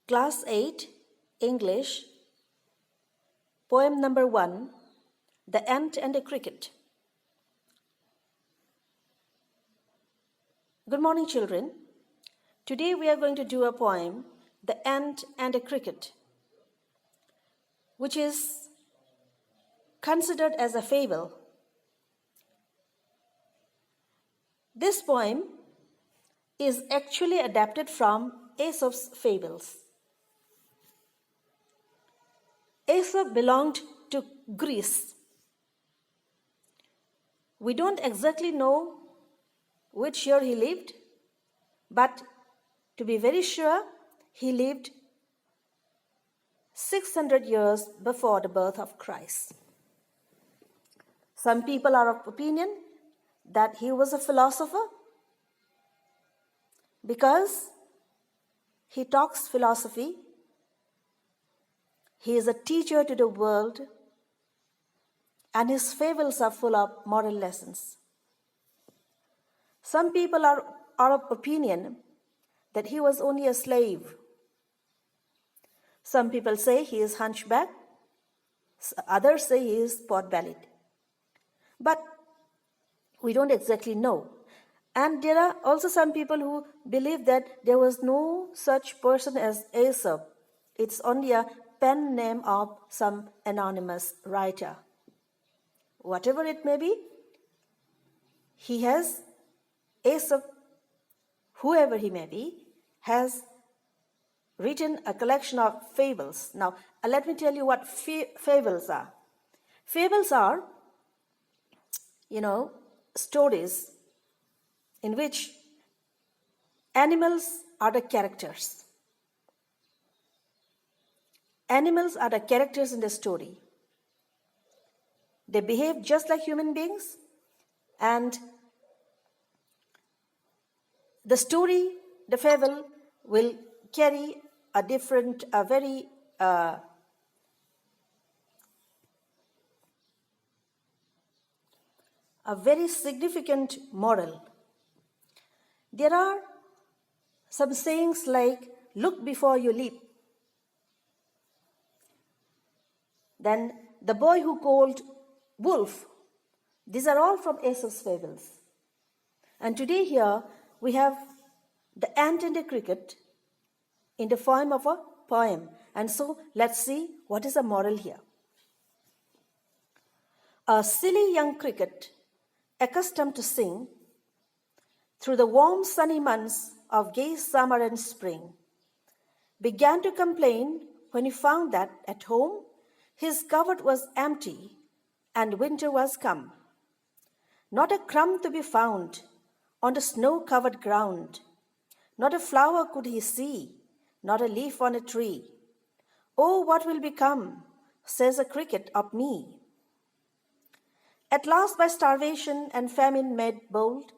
Class 8, English, poem number 1, The Ant and the Cricket. Good morning, children. Today we are going to do a poem, The Ant and the Cricket, which is considered as a fable. This poem is actually adapted from Aesop's fables. Aesop belonged to Greece. We don't exactly know which year he lived, but to be very sure, he lived 600 years before the birth of Christ. Some people are of opinion that he was a philosopher because he talks philosophy. He is a teacher to the world, and his fables are full of moral lessons. Some people are of opinion that he was only a slave. Some people say he is hunchback. Others say he is pot-bellied. But we don't exactly know. And there are also some people who believe that there was no such person as Aesop. It's only a pen name of some anonymous writer. Whatever it may be, Aesop, whoever he may be, has written a collection of fables. Now, let me tell you what fables are. Fables are, stories in which animals are the characters. Animals are the characters in the story. They behave just like human beings, and the story, the fable, will carry a very significant moral. There are some sayings like, look before you leap. Then the boy who called wolf. These are all from Aesop's fables. And today here we have the ant and the cricket in the form of a poem. And so let's see what is the moral here. A silly young cricket, accustomed to sing through the warm sunny months of gay summer and spring, began to complain when he found that at home his cupboard was empty and winter was come. Not a crumb to be found on the snow-covered ground. Not a flower could he see, not a leaf on a tree. Oh, what will become, says a cricket, of me? At last by starvation and famine made bold,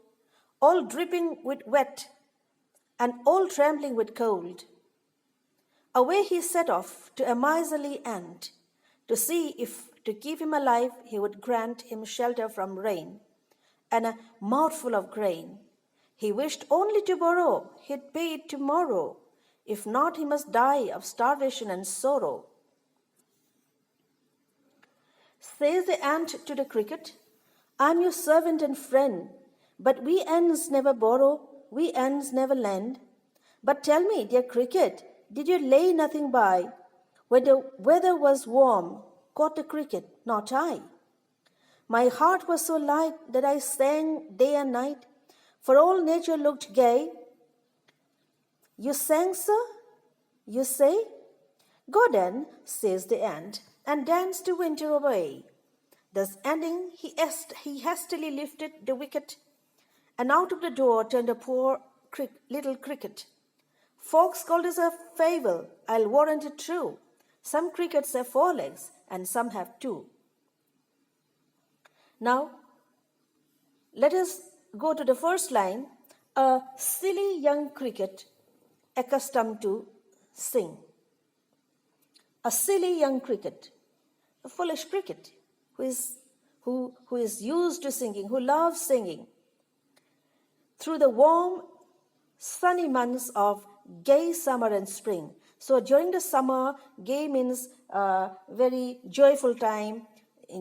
all dripping with wet and all trembling with cold, away he set off to a miserly ant, to see if, to keep him alive, he would grant him shelter from rain and a mouthful of grain. He wished only to borrow, he'd pay it tomorrow. If not, he must die of starvation and sorrow. Says the ant to the cricket, I'm your servant and friend, but we ants never borrow, we ants never lend. But tell me, dear cricket, did you lay nothing by when the weather was warm? Caught the cricket, not I. My heart was so light that I sang day and night, for all nature looked gay. You sang, sir? You say? Go then, says the ant, and dance the winter away. Thus ending, he hastily lifted the wicket, and out of the door turned a poor little cricket. Folks call this a fable, I'll warrant it true. Some crickets have 4 legs, and some have 2. Now, let us go to the first line. A silly young cricket, accustomed to sing. A silly young cricket, a foolish cricket, who is used to singing, who loves singing. Through the warm, sunny months of gay summer and spring. So during the summer, gay means very joyful time.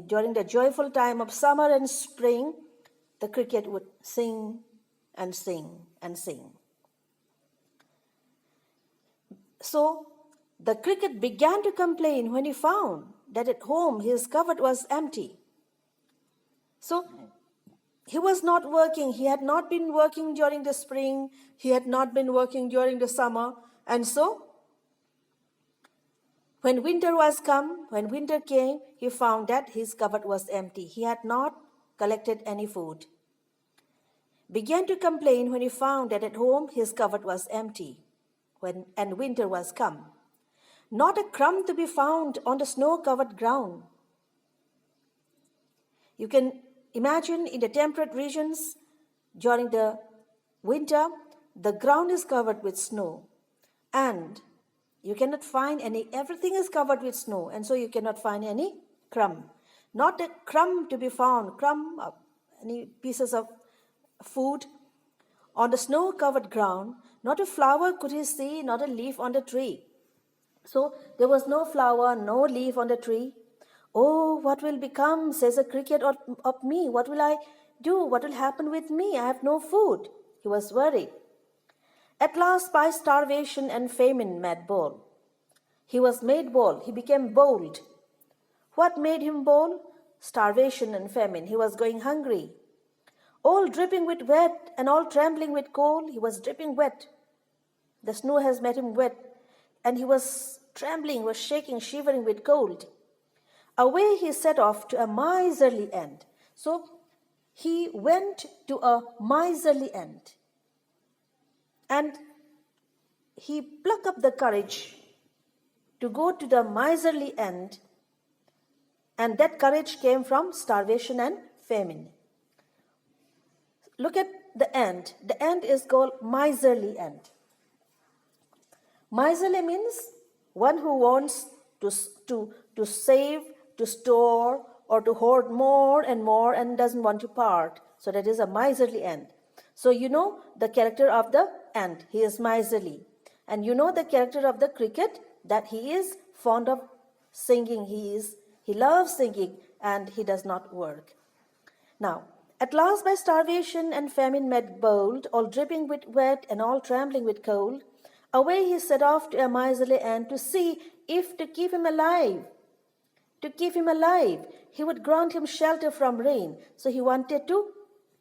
During the joyful time of summer and spring, the cricket would sing and sing and sing. So the cricket began to complain when he found that at home his cupboard was empty. So he was not working. He had not been working during the spring. He had not been working during the summer. And so when winter came, he found that his cupboard was empty. He had not collected any food. Began to complain when he found that at home his cupboard was empty and winter was come. Not a crumb to be found on the snow-covered ground. You can imagine in the temperate regions during the winter, the ground is covered with snow and you cannot find everything is covered with snow, and so you cannot find any crumb. Not a crumb to be found, any pieces of food on the snow-covered ground. Not a flower could he see, not a leaf on the tree. So there was no flower, no leaf on the tree. Oh, what will become, says a cricket, of me? What will I do? What will happen with me? I have no food. He was worried. At last, by starvation and famine made bold. He was made bold. He became bold. What made him bold? Starvation and famine. He was going hungry. All dripping with wet and all trembling with cold. He was dripping wet. The snow has made him wet. And he was trembling, was shaking, shivering with cold. Away he set off to a miserly end. So he went to a miserly end. And he plucked up the courage to go to the miserly end. And that courage came from starvation and famine. Look at the end. The end is called miserly end. Miserly means one who wants to save, to store, or to hoard more and doesn't want to part. So that is a miserly end. So you know the character of the ant. He is miserly. And you know the character of the cricket, that he is fond of singing. He loves singing and he does not work. Now, at last by starvation and famine made bold, all dripping with wet and all trembling with cold, away he set off to a miserly ant to see if to keep him alive. To keep him alive, he would grant him shelter from rain. So he wanted to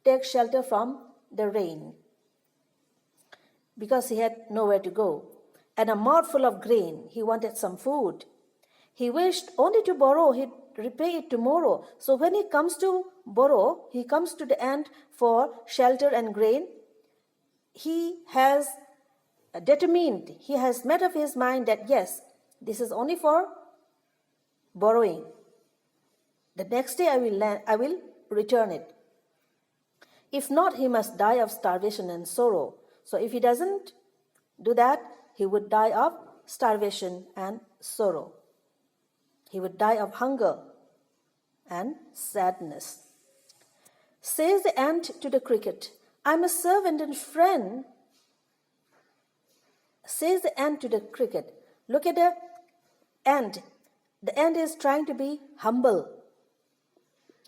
take shelter from the rain because he had nowhere to go. And a mouthful of grain, he wanted some food. He wished only to borrow, he'd repay it tomorrow. So when he comes to borrow, he comes to the ant for shelter and grain. He has determined, he has made up his mind that yes, this is only for borrowing. The next day I will return it. If not, he must die of starvation and sorrow. So if he doesn't do that, he would die of starvation and sorrow. He would die of hunger and sadness. Says the ant to the cricket, I'm a servant and friend. Says the ant to the cricket. Look at the ant. The ant is trying to be humble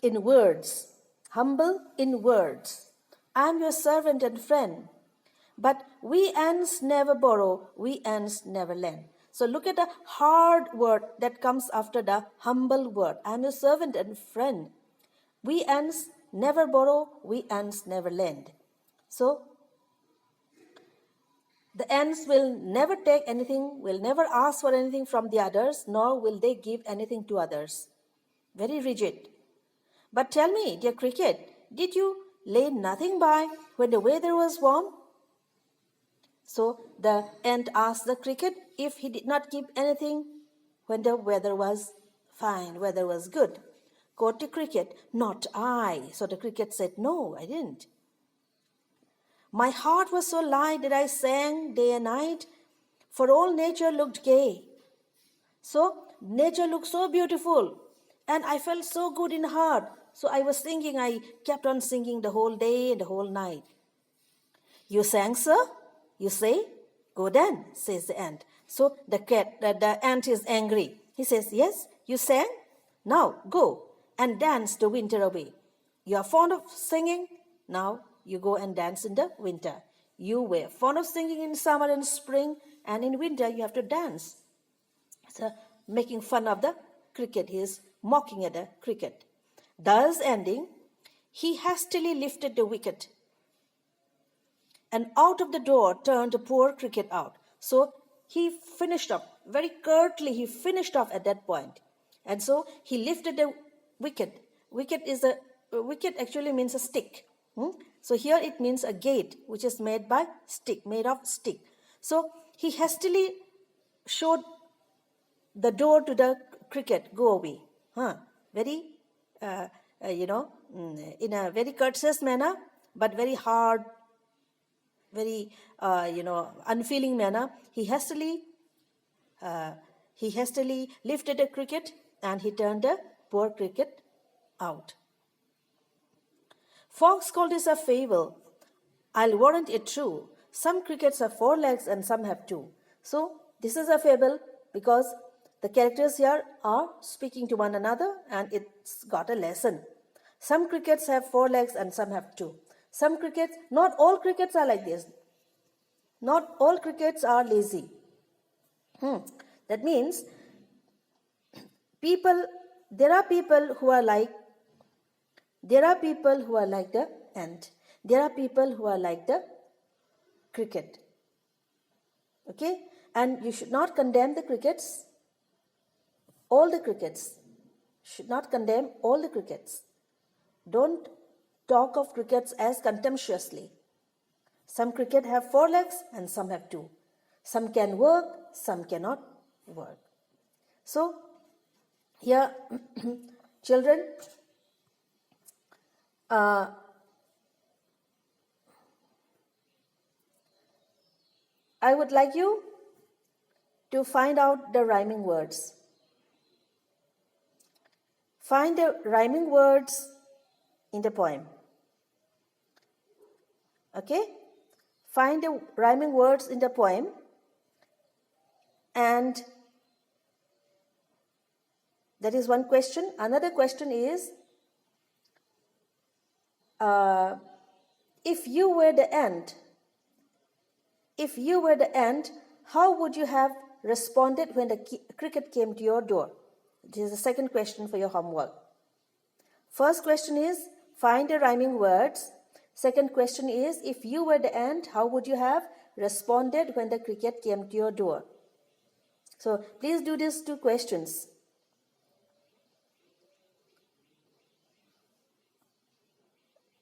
in words. Humble in words. I'm your servant and friend. But we ants never borrow, we ants never lend. So look at the hard word that comes after the humble word. I'm your servant and friend. We ants never borrow, we ants never lend. So the ants will never take anything, will never ask for anything from the others, nor will they give anything to others. Very rigid. But tell me, dear cricket, did you lay nothing by when the weather was warm? So the ant asked the cricket if he did not give anything when the weather was fine, weather was good. Quoth the cricket, not I. So the cricket said, no, I didn't. My heart was so light that I sang day and night, for all nature looked gay. So nature looked so beautiful, and I felt so good in heart. So I was singing, I kept on singing the whole day and the whole night. You sang, sir? You say? Go then, says the ant. So the ant is angry. He says, yes, you sang? Now go and dance the winter away. You are fond of singing? Now you go and dance in the winter. You were fond of singing in summer and spring, and in winter you have to dance. So making fun of the cricket. He is mocking at the cricket. Thus ending, he hastily lifted the wicket, and out of the door turned the poor cricket out. So he finished off, very curtly he finished off at that point. And so he lifted the wicket. Wicket actually means a stick. So here it means a gate which is made of stick. So he hastily showed the door to the cricket, go away. Very, in a very courteous manner, but very hard, very, unfeeling manner. He hastily lifted the cricket and he turned the poor cricket out. Fox called this a fable. I'll warrant it true. Some crickets have 4 legs and some have 2. So this is a fable because the characters here are speaking to one another and it's got a lesson. Some crickets have 4 legs and some have 2. Some crickets, not all crickets are like this. Not all crickets are lazy. That means there are people who are like the ant. There are people who are like the cricket. Okay? And you should not condemn the crickets, all the crickets. Should not condemn all the crickets. Don't talk of crickets as contemptuously. Some cricket have 4 legs and some have 2. Some can work, some cannot work. So, here, children, I would like you to find out the rhyming words. Find the rhyming words in the poem. Okay? Find the rhyming words in the poem, and that is one question. Another question is, if you were the ant, how would you have responded when the cricket came to your door? This is the second question for your homework. First question is, find the rhyming words. Second question is, if you were the ant, how would you have responded when the cricket came to your door? So please do these 2 questions.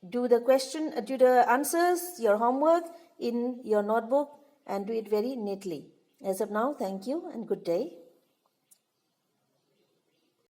Do the answers, your homework in your notebook, and do it very neatly. As of now, thank you and good day.